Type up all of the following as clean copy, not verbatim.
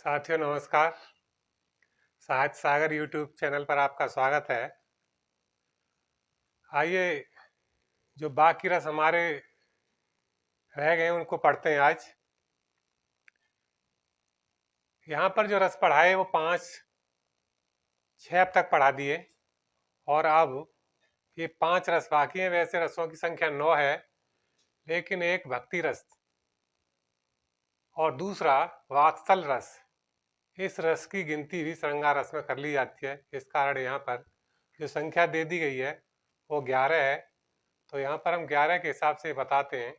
साथियों नमस्कार। साहित्य सागर यूट्यूब चैनल पर आपका स्वागत है। आइए जो बाकी रस हमारे रह गए उनको पढ़ते हैं आज। यहाँ पर जो रस पढ़ाए वो 5-6 अब तक पढ़ा दिए और अब ये 5 रस बाकी हैं। वैसे रसों की संख्या 9 है, लेकिन एक भक्ति रस और दूसरा वात्सल रस, इस रस की गिनती भी श्रृंगार रस में कर ली जाती है। इस कारण यहाँ पर जो संख्या दे दी गई है वो 11 है, तो यहाँ पर हम 11 के हिसाब से बताते हैं।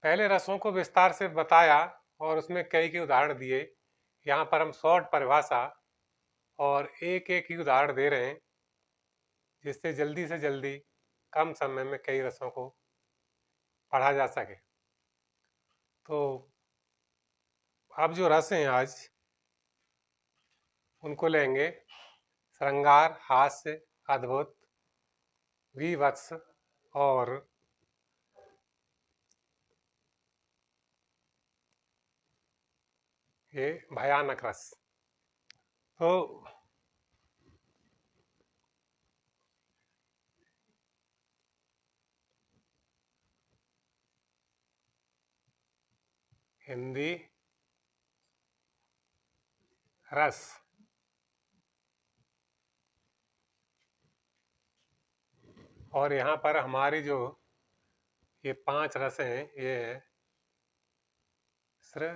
पहले रसों को विस्तार से बताया और उसमें कई उदाहरण दिए। यहाँ पर हम शॉर्ट परिभाषा और एक ही उदाहरण दे रहे हैं, जिससे जल्दी से जल्दी कम समय में कई रसों को पढ़ा जा सके। तो अब जो रस हैं आज उनको लेंगे। श्रृंगार, हास्य, अद्भुत, विवत्स और ये भयानक रस। तो हिंदी रस, और यहाँ पर हमारी जो ये 5 रस हैं ये है श्र,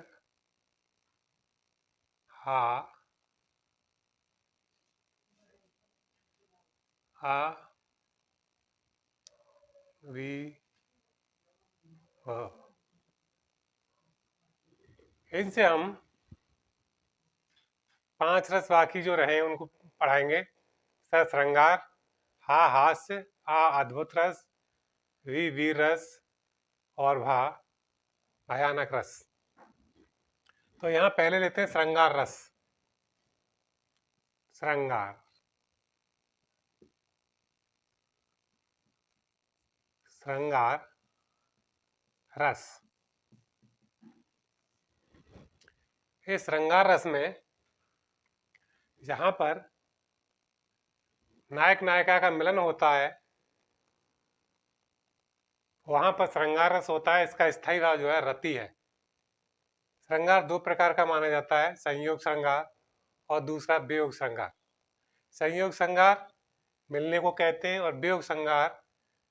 हा, आ, वी, व। इनसे हम 5 रस बाकी जो रहे उनको पढ़ाएंगे। स श्रृंगार, हा हास्य, आ अद्भुत रस, वी वीर रस और भा भयानक रस। तो यहाँ पहले लेते हैं श्रृंगार रस। श्रृंगार, श्रृंगार रस। इस श्रृंगार रस में जहां पर नायक नायिका का मिलन होता है वहां पर श्रृंगार रस होता है। इसका स्थायी भाव जो है रति है। श्रृंगार 2 प्रकार का माना जाता है, संयोग श्रृंगार और दूसरा वियोग श्रृंगार। संयोग श्रृंगार मिलने को कहते हैं और वियोग श्रृंगार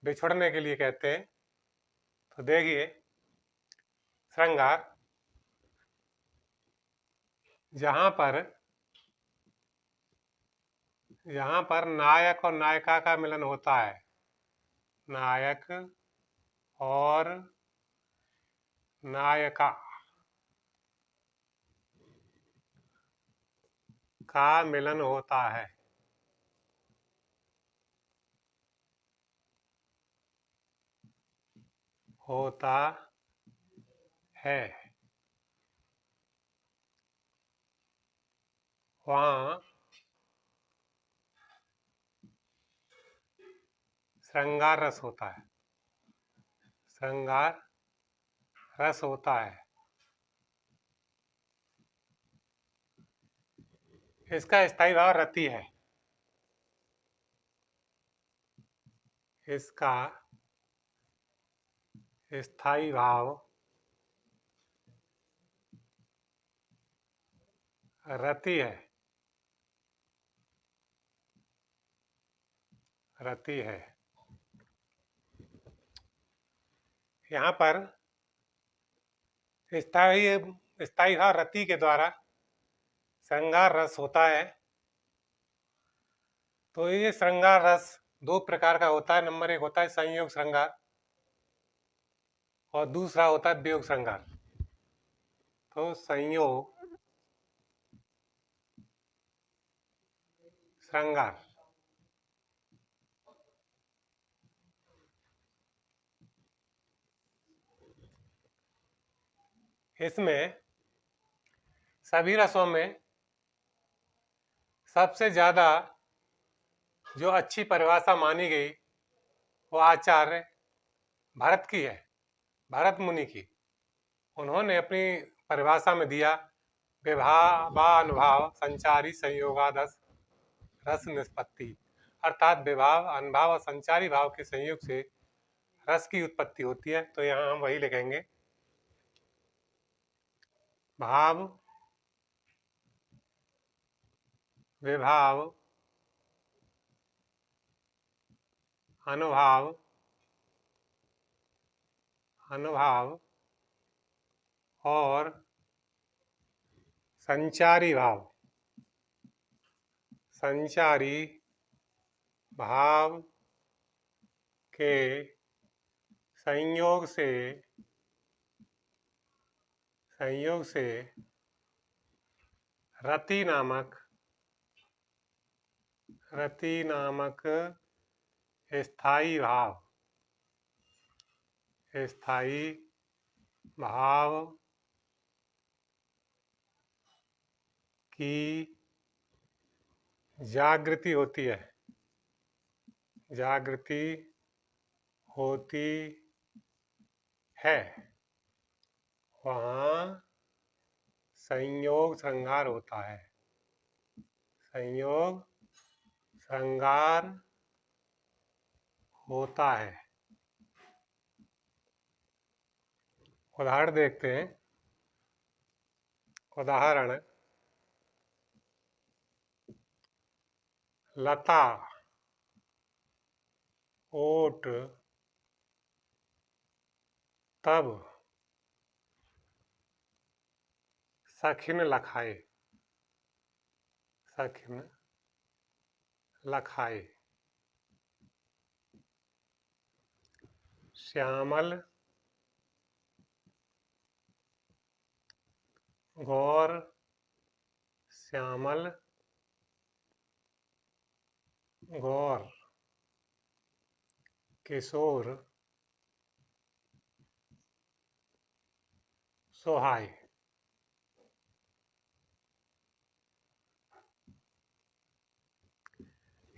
बिछड़ने के लिए कहते हैं। तो देखिए, श्रृंगार जहां पर नायक और नायिका का मिलन होता है, नायक और नायिका का मिलन होता है, वहाँ श्रृंगार रस होता है। श्रृंगार रस होता है। इसका स्थायी भाव रति है। इसका स्थायी भाव रति है, रति है। यहाँ पर स्थायी भाव रति के द्वारा श्रृंगार रस होता है। तो ये श्रृंगार रस 2 प्रकार का होता है। नंबर 1 होता है संयोग श्रृंगार और दूसरा होता है वियोग श्रृंगार। तो संयोग श्रृंगार, इसमें सभी रसों में सबसे ज्यादा जो अच्छी परिभाषा मानी गई वो आचार्य भरत की है, भरत मुनि की। उन्होंने अपनी परिभाषा में दिया विभावानुभाव संचारी संयोगादस रस निष्पत्ति, अर्थात विभाव अनुभाव और संचारी भाव के संयोग से रस की उत्पत्ति होती है। तो यहाँ हम वही लिखेंगे, भाव विभाव अनुभाव अनुभाव और संचारी भाव के संयोग से रति नामक स्थायी भाव की जागृति होती है, वहाँ संयोग श्रृंगार होता है। उदाहरण देखते हैं। उदाहरण, लता ओट तब सखिन लखाए। श्यामल गौर किशोर सोहाय।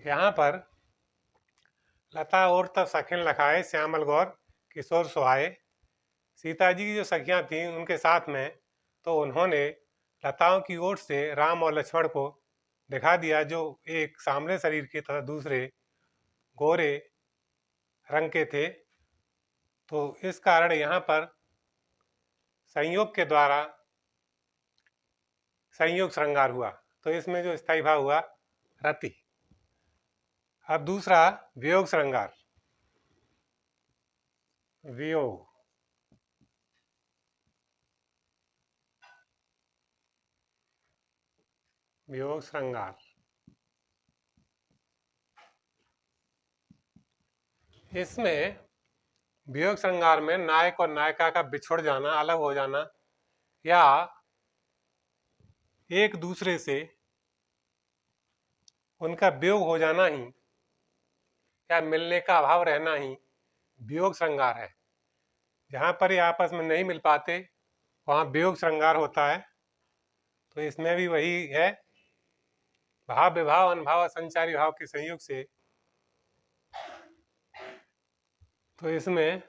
यहाँ पर लता और तब सखिन लखाए, श्यामल गौर किशोर सोहाए, सीता जी की जो सखियां थीं उनके साथ में, तो उन्होंने लताओं की ओर से राम और लक्ष्मण को दिखा दिया, जो एक सांवले शरीर के तथा दूसरे गोरे रंग के थे। तो इस कारण यहाँ पर संयोग के द्वारा संयोग श्रृंगार हुआ। तो इसमें जो स्थायी भाव हुआ रति। अब दूसरा वियोग श्रृंगार। वियोग श्रृंगार, इसमें वियोग श्रृंगार में नायक और नायिका का बिछुड़ जाना, अलग हो जाना, या एक दूसरे से उनका वियोग हो जाना ही या मिलने का अभाव रहना ही वियोग श्रृंगार है। जहाँ पर ये आपस में नहीं मिल पाते वहाँ वियोग श्रृंगार होता है। तो इसमें भी वही है, भाव विभाव अनुभाव और संचारी भाव के संयोग से। तो इसमें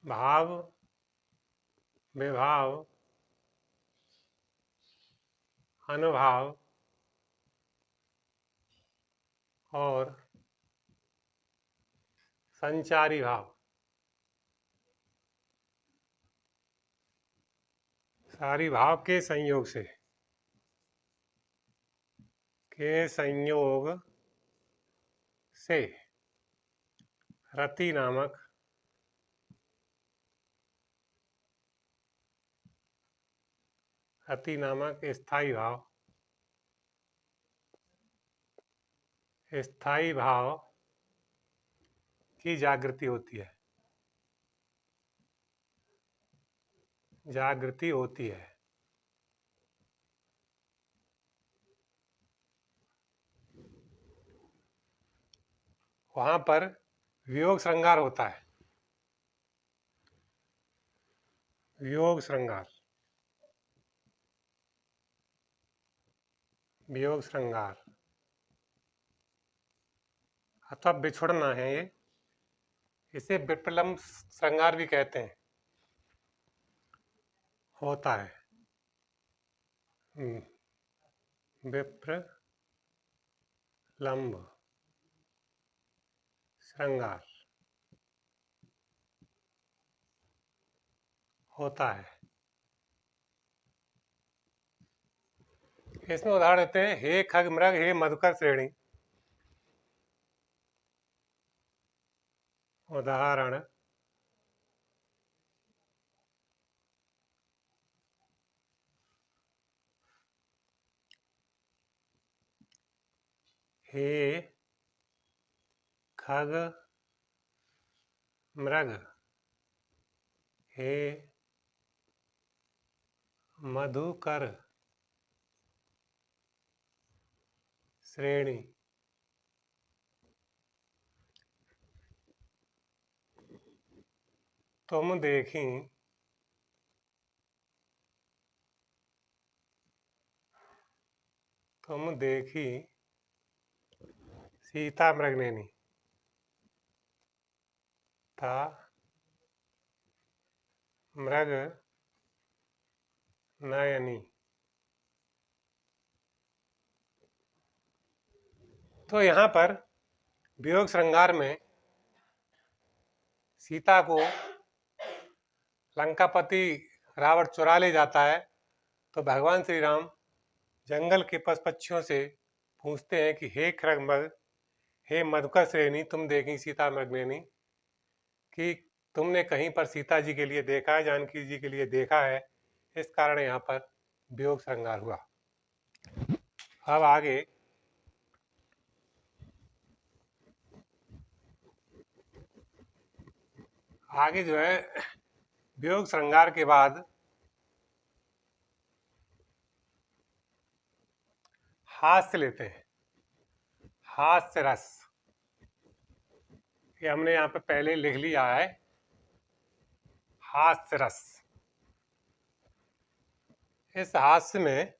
भाव विभाव अनुभाव और संचारी भाव, सारी भाव के संयोग से रति नामक स्थायी भाव की जागृति होती है। वहां पर वियोग श्रृंगार होता है। वियोग श्रृंगार अथवा बिछुड़ना है ये, इसे विप्लम श्रृंगार भी कहते हैं। होता है। विप्र लंब श्रृंगार होता है। इसमें उदाहरण देते हैं, हे खग मृग हे मधुकर श्रेणी। उदाहरण हे खग मृग हे मधुकर श्रेणी। तुम देखी सीता मृगनेनी था मृग नयनी। तो यहाँ पर वियोग श्रृंगार में सीता को लंकापति रावण चुरा ले जाता है, तो भगवान श्री राम जंगल के पशु पक्षियों से पूछते हैं कि हे खग मृग हे मधुकर श्रेणी, तुम देखी सीता मृगनेनी, कि तुमने कहीं पर सीता जी के लिए देखा है, जानकी जी के लिए देखा है। इस कारण यहाँ पर वियोग श्रृंगार हुआ। अब आगे जो है वियोग श्रृंगार के बाद हास्य लेते हैं, हास्य रस। ये हमने यहाँ पे पहले लिख लिया है, हास्य रस। इस हास्य में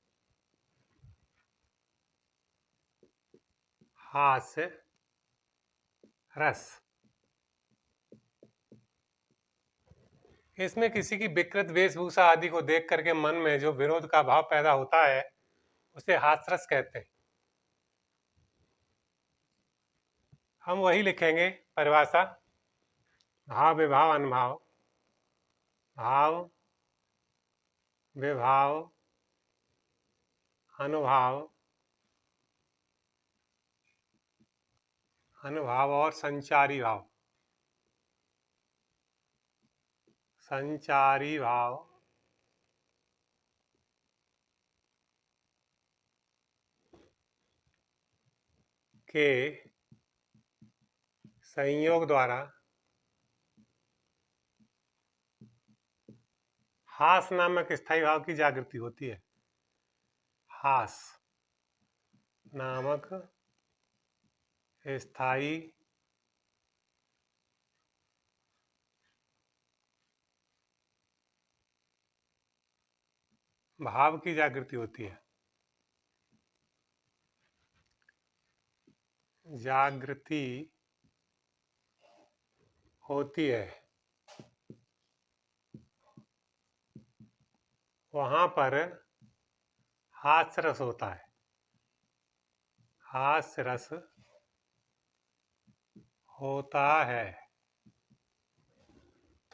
हास्य रस, इसमें किसी की विकृत वेशभूषा आदि को देख करके मन में जो विरोध का भाव पैदा होता है उसे हास्यरस कहते हैं। हम वही लिखेंगे परिभाषा, भाव विभाव अनुभाव, भाव विभाव अनुभाव, अनुभाव और संचारी भाव, संचारी भाव के संयोग द्वारा हास नामक स्थायी भाव की जागृति होती है। हास नामक स्थायी भाव की जागृति होती है। जागृति होती है, वहां पर हास्य रस होता है, हास्य रस होता है।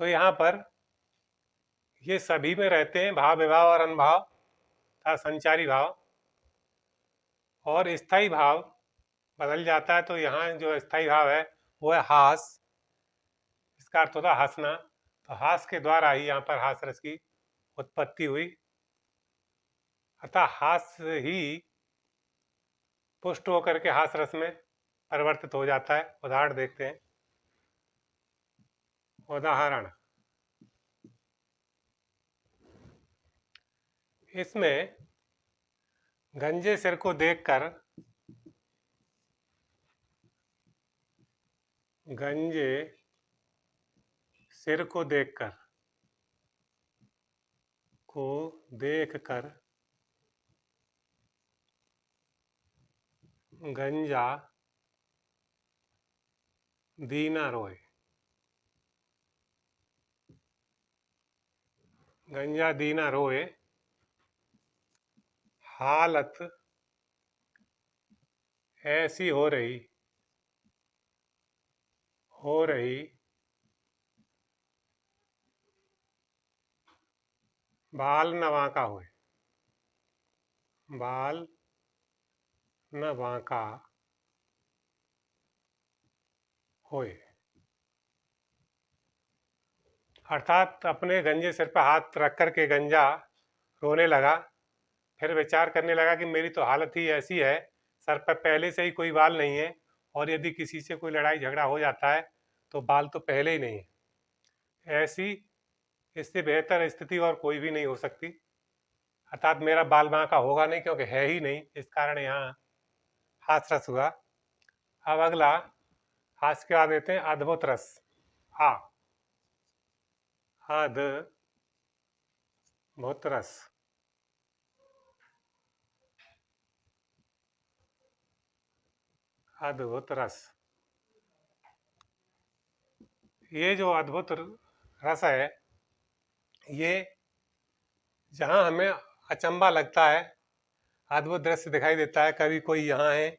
तो यहाँ पर ये सभी में रहते हैं, भाव विभाव और अनुभाव तथा संचारी भाव। और स्थायी भाव बदल जाता है, तो यहाँ जो स्थायी भाव है वो है हास। इसका अर्थ होता है हंसना। तो हास के द्वारा ही यहाँ पर हास रस की उत्पत्ति हुई, अतः हास ही पुष्ट होकर के हास रस में परिवर्तित हो जाता है। उदाहरण देखते हैं। उदाहरण, इसमें गंजे सिर को देखकर, गंजे सिर को देखकर, गंजा दीना रोए। गंजा दीना रोए, हालत ऐसी हो रही बाल न बांका हुए, बाल न बांका होए। अर्थात अपने गंजे सिर पर हाथ रख कर के गंजा रोने लगा, फिर विचार करने लगा कि मेरी तो हालत ही ऐसी है, सर पर पहले से ही कोई बाल नहीं है, और यदि किसी से कोई लड़ाई झगड़ा हो जाता है तो बाल तो पहले ही नहीं है। ऐसी इससे बेहतर स्थिति और कोई भी नहीं हो सकती, अर्थात मेरा बाल बांका होगा नहीं, क्योंकि है ही नहीं, इस कारण यहाँ हाथरस हुआ। अब अगला हास्य के बाद देते हैं अद्भुत रस। अद्भुत रस, अद्भुत रस। ये जो अद्भुत रस है, ये जहाँ हमें अचंबा लगता है, अद्भुत दृश्य दिखाई देता है, कभी कोई यहाँ है,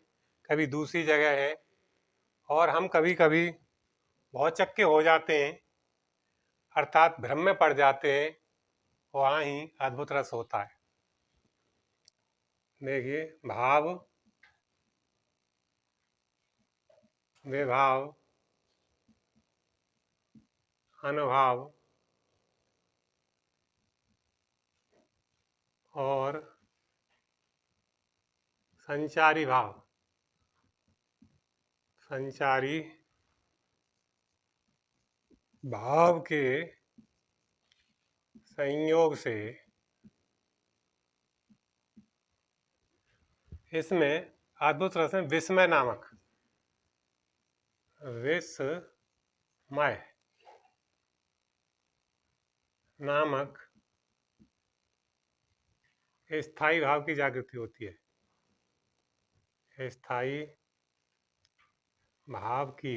कभी दूसरी जगह है, और हम कभी कभी भौचक्के हो जाते हैं, अर्थात भ्रम में पड़ जाते हैं, वहाँ ही अद्भुत रस होता है। देखिए, भाव, विभाव, अनुभाव और संचारी भाव, संचारी भाव के संयोग से इसमें अद्भुत रस में विस्मय नामक, विस्मय नामक स्थायी भाव की जागृति होती है। स्थायी भाव की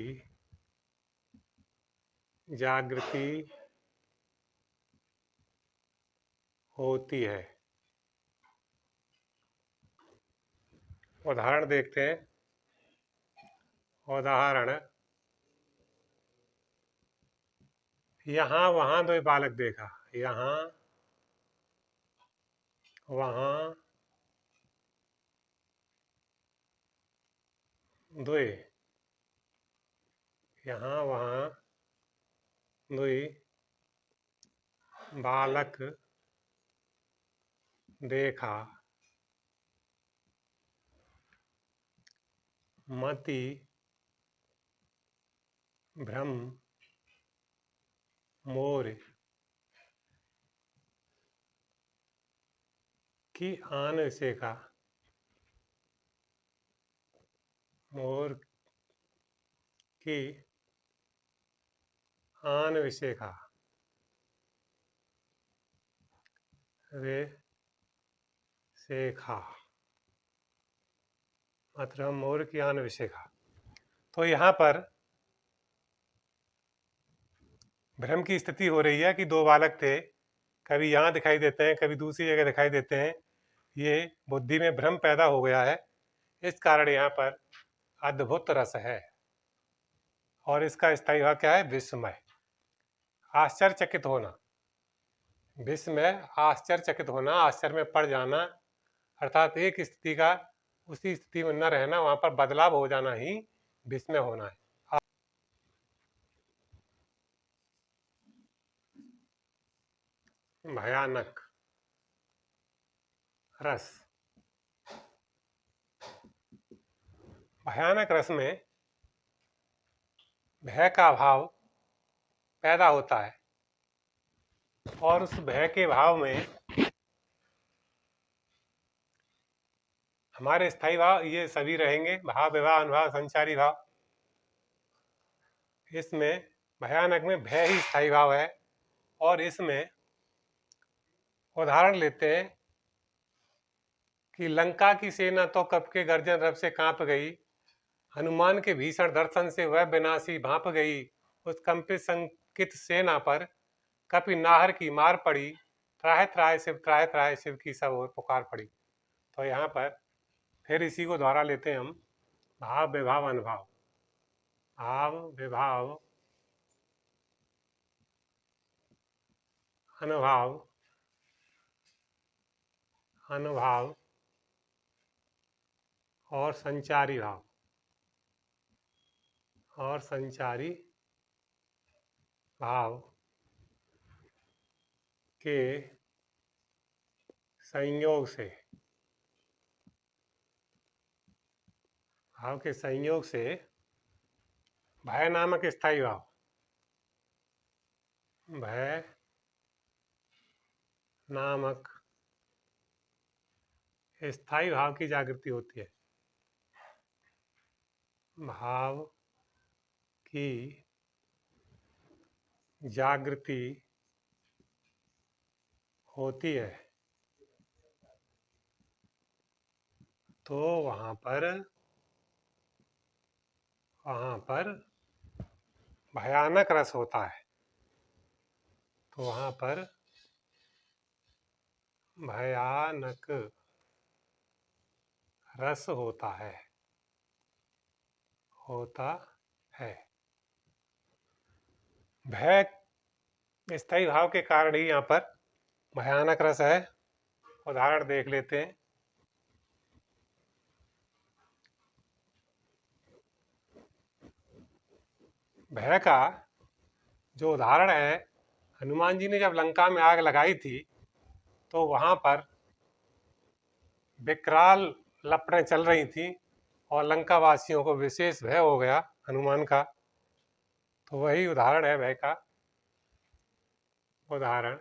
जागृति होती है। उदाहरण देखते हैं। उदाहरण, यहाँ वहाँ दो बालक देखा, यहाँ वहाँ दुई, यहाँ वहाँ दुई बालक देखा, मति भ्रम मोर की आन सेखा, मोर की आन विशेखा, वे शेखा, मतलब मोर की आन विशेखा। तो यहाँ पर भ्रम की स्थिति हो रही है कि दो बालक थे, कभी यहाँ दिखाई देते हैं, कभी दूसरी जगह दिखाई देते हैं, ये बुद्धि में भ्रम पैदा हो गया है, इस कारण यहाँ पर अद्भुत रस है, और इसका स्थायी भाव क्या है? विस्मय, आश्चर्यचकित होना। विस्मय, आश्चर्यचकित होना, आश्चर्य में पड़ जाना, अर्थात एक स्थिति का उसी स्थिति में न रहना, वहां पर बदलाव हो जाना ही विस्मय होना है। भयानक रस, भयानक रस में भय का भाव पैदा होता है, और उस भय के भाव में हमारे स्थायी भाव ये सभी रहेंगे, भाव, विभाव, अनुभाव, संचारी भाव। इसमें भयानक में भय ही स्थायी भाव है, और इसमें उदाहरण लेते हैं कि लंका की सेना तो कब के गर्जन रब से कांप गई, हनुमान के भीषण दर्शन से वह विनाशी भांप गई, उस कंपित संकित सेना पर कपि नाहर की मार पड़ी, त्राहि त्राहि शिव की सब ओर पुकार पड़ी। तो यहाँ पर फिर इसी को दोहरा लेते हैं हम। भाव विभाव अनुभाव, भाव विभाव अनुभाव, अनुभाव और संचारी भाव, और संचारी भाव के संयोग से, भाव के संयोग से भय नामक स्थायी भाव, भय नामक स्थायी भाव की जागृति होती है। भाव की जागृति होती है तो वहाँ पर भयानक रस होता है। तो वहाँ पर भयानक रस होता है, भय स्थायी भाव के कारण ही यहाँ पर भयानक रस है। उदाहरण देख लेते हैं। भय का जो उदाहरण है, हनुमान जी ने जब लंका में आग लगाई थी तो वहां पर विकराल लपटें चल रही थी और लंका वासियों को विशेष भय हो गया हनुमान का। तो वही उदाहरण है भय का। उदाहरण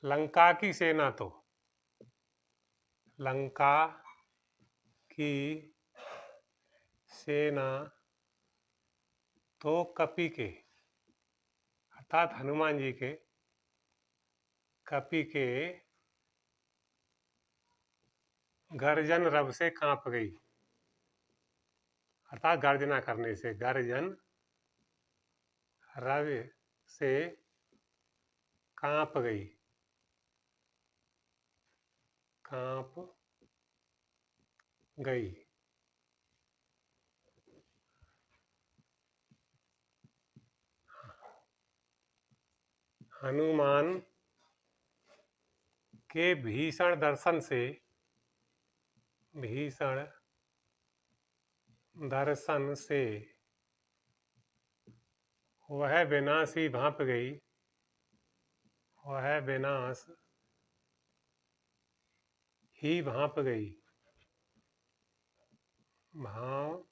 लंका की सेना तो कपि के, अर्थात हनुमान जी के, कपि के गर्जन रव से कांप गई, अर्थात गर्जना करने से, गर्जन रव से कांप गई, कांप गई। हनुमान के भीषण दर्शन से वह विनाश ही भांप गई, वह विनाश ही भांप गई, भांप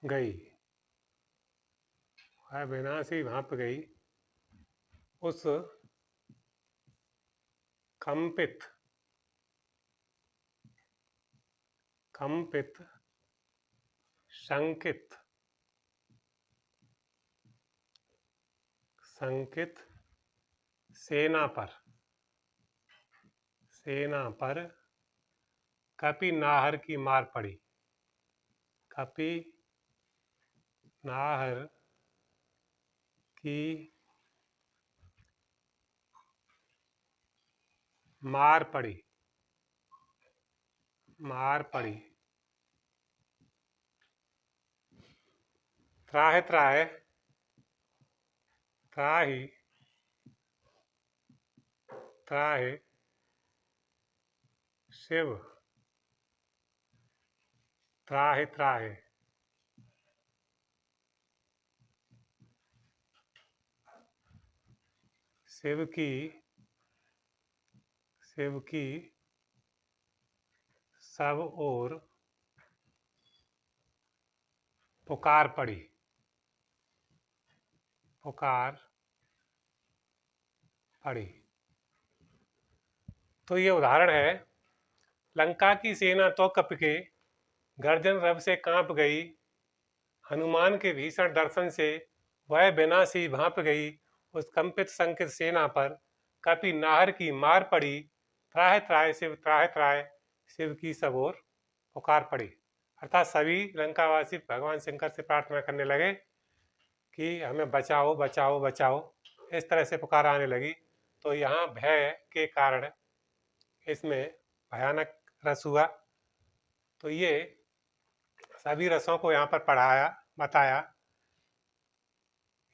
गई, वह विनाश ही भांप गई। उस कंपित शंकित सेना पर कपि नाहर की मार पड़ी, कपि नाहर की मार पड़ी, त्राहि त्राहि शिव, त्राहि त्राहि शिव की सब ओर पुकार पड़ी, तो ये उदाहरण है। लंका की सेना तो कपि के गर्जन रव से कांप गई, हनुमान के भीषण दर्शन से वह विनाश ही भांप गई। उस कंपित संकित सेना पर कपि नाहर की मार पड़ी, त्राहि त्राहि शिव की सब ओर पुकार पड़ी, अर्थात सभी लंकावासी भगवान शंकर से प्रार्थना करने लगे कि हमें बचाओ बचाओ बचाओ, इस तरह से पुकार आने लगी। तो यहाँ भय के कारण इसमें भयानक रस हुआ। तो ये सभी रसों को यहाँ पर पढ़ाया, बताया।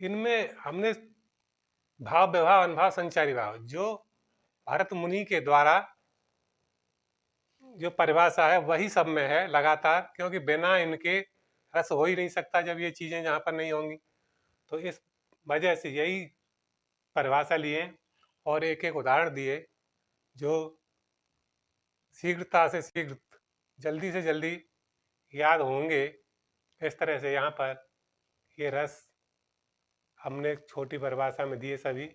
इनमें हमने भाव विभाव अनुभाव संचारी भाव, जो भरत मुनि के द्वारा जो परिभाषा है वही सब में है लगातार, क्योंकि बिना इनके रस हो ही नहीं सकता जब ये चीजें जहाँ पर नहीं होंगी। तो इस वजह से यही परिभाषा लिए और एक एक उदाहरण दिए जो शीघ्रता से शीघ्र, जल्दी से जल्दी याद होंगे। इस तरह से यहाँ पर ये रस हमने छोटी परिभाषा में दिए सभी।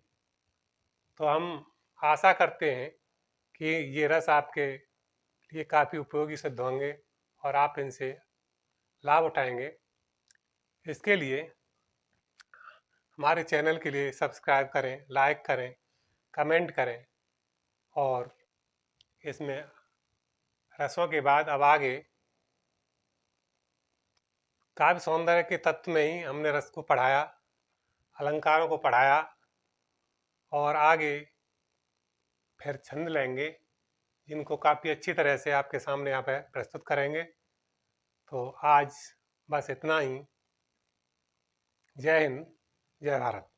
तो हम आशा करते हैं कि ये रस आपके लिए काफ़ी उपयोगी सिद्ध होंगे और आप इनसे लाभ उठाएंगे। इसके लिए हमारे चैनल के लिए सब्सक्राइब करें, लाइक करें, कमेंट करें। और इसमें रसों के बाद अब आगे काव्य सौंदर्य के तत्व में ही हमने रस को पढ़ाया, अलंकारों को पढ़ाया, और आगे फिर छंद लेंगे जिनको काफ़ी अच्छी तरह से आपके सामने यहाँ पे प्रस्तुत करेंगे। तो आज बस इतना ही। जय हिंद, जय भारत।